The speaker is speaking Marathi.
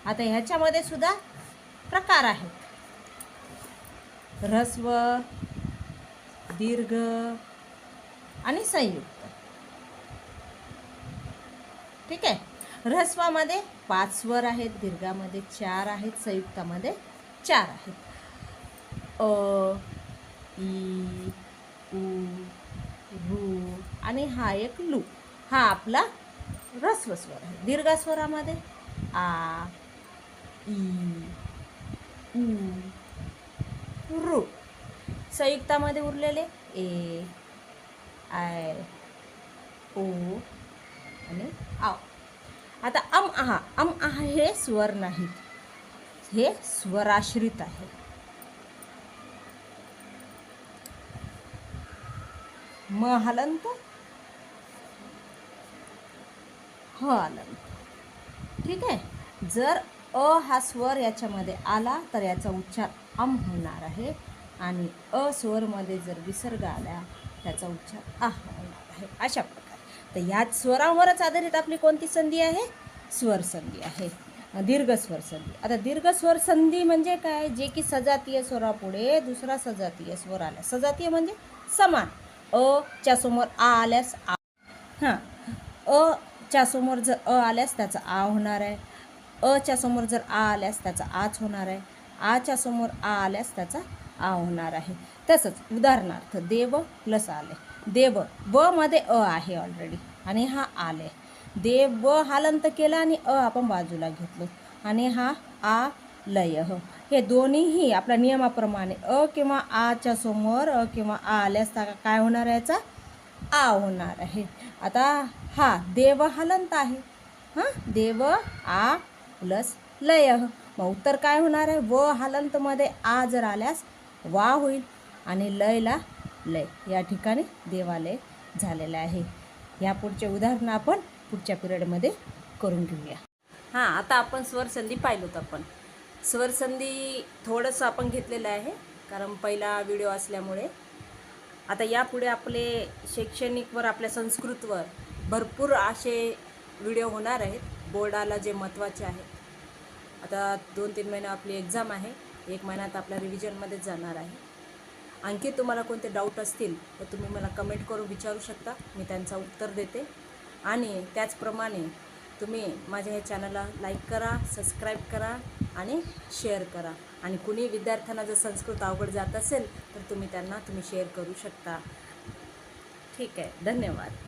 आता ह्याच्यामध्ये सुद्धा प्रकार आहेत, ऱ्हस्व, दीर्घ आणि संयुक्त. ठीक आहे. ऱ्हस्वामध्ये 5 स्वर आहेत, दीर्घामध्ये 4 आहेत, संयुक्तामध्ये 4 आहेत. अ, ई, उ, रू आणि हा एक लू. हा आपला ऱ्हस्व स्वर आहे. दीर्घस्वरामध्ये आ, ई, उ, रू. संयुक्तामध्ये उरलेले ए, आय, ओ आणि आव. आता अम आहा हे स्वर नाहीत, हे स्वराश्रित आहे. म हलंत, ह हलंत. ठीक आहे. जर अ हा स्वर याच्यामध्ये आला तर याचा उच्चार अम होणार आहे, आणि अ स्वरमध्ये जर विसर्ग आला त्याचा उच्चार आह होणार आहे. अशा प्रकारे. तर ह्याच स्वरावरच आधारित आपली कोणती संधी आहे? स्वर संधी आहे, दीर्घ स्वर संधी. आता दीर्घ स्वर संधी म्हणजे काय? जे की सजातीय स्वरापुढे दुसरा सजातीय स्वर आला. सजातीय म्हणजे समान. अ च्या समोर आ आल्यास आ, हां, अ च्या समोर जर अ आल्यास त्याचा आ होणार आहे. अ च्या समोर जर आ आल्यास त्याचा आच होणार आहे. आ च्या समोर आ आल्यास त्याचा आ होणार आहे. तसंच उदाहरणार्थ देव प्लस आले, देव, ब मध्ये अ आहे ऑलरेडी आणि हा आले. देव ब हालंत केला आणि अ आपण बाजूला घेतलो आणि हा आ लय. हे दोन्हीही आपल्या नियमाप्रमाणे अ किंवा आच्या समोर अ किंवा आ आल्यास काय होणार आहे? याचा आ होणार आहे. आता हा देव हलंत आहे. हां, देव आ प्लस लय. मग उत्तर काय होणार आहे? व हलंतमध्ये आ जर आल्यास वा होईल आणि लयला लय. या ठिकाणी देवालय झालेलं आहे. या पुढचे उदाहरणं आपण पुढच्या पिरियडमध्ये करून घेऊया. हां, आता आपण स्वरसंधी पाहिलोत. आपण स्वरसंधी थोडंसं आपण घेतलेलं आहे, कारण पहिला व्हिडिओ असल्यामुळे. आता यापुढे आपले शैक्षणिकवर, आपल्या संस्कृतवर भरपूर असे व्हिडिओ होणार आहेत, बोर्डाला जे महत्त्वाचे आहेत. आता 2-3 महिने आपली एक्झाम आहे, 1 महिन्यात आपल्या रिव्हिजनमध्ये जाणार आहे. आणखी तुम्हाला कोणते डाऊट असतील तर तुम्ही मला कमेंट करून विचारू शकता, मी त्यांचं उत्तर देते. आणि त्याचप्रमाणे तुम्ही माझ्या ह्या चॅनलला लाईक करा, सबस्क्राईब करा आणि शेअर करा. आणि कुणी विद्यार्थ्यांना जर संस्कृत अवघड जात असेल तर तुम्ही त्यांना शेअर करू शकता. ठीक आहे, धन्यवाद.